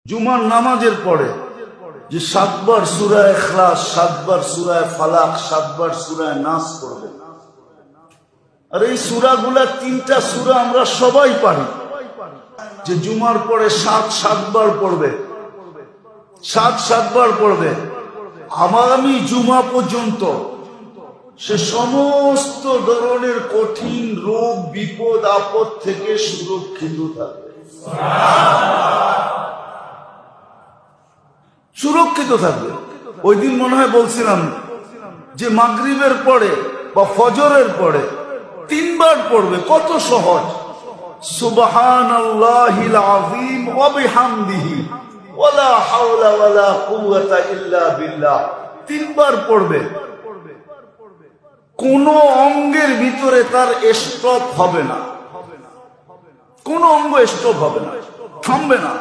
জুমার নামাজের পরে যে 7 বার সূরা ইখলাস, 7 বার সূরা ফালাক, 7 বার সূরা নাস পড়বে। আর এই সূরাগুলা 3টা সূরা আমরা সবাই পারি, যে জুমার পরে 7 বার পড়বে, 7 বার পড়বে আগামী জুমা পর্যন্ত, সে সমস্ত ধরনের কঠিন রোগ বিপদ আপদ থেকে সুরক্ষিত থাকবে, সুরক্ষিত থাকবে। ওই দিন মনে হয় বলছিলাম যে মাগরিবের পরে বা ফজরের পরে 3 বার পড়বে, কত সহজ। সুবহানাল্লাহিল আযীম ওয়া বিহামদিহি ওয়ালা হাওলা ওয়ালা কুওয়াতা ইল্লা বিল্লাহ 3 বার পড়বে। কোন অঙ্গের ভিতরে তার স্টপ হবে না, কোন অঙ্গ স্টপ হবে না, থামবে না।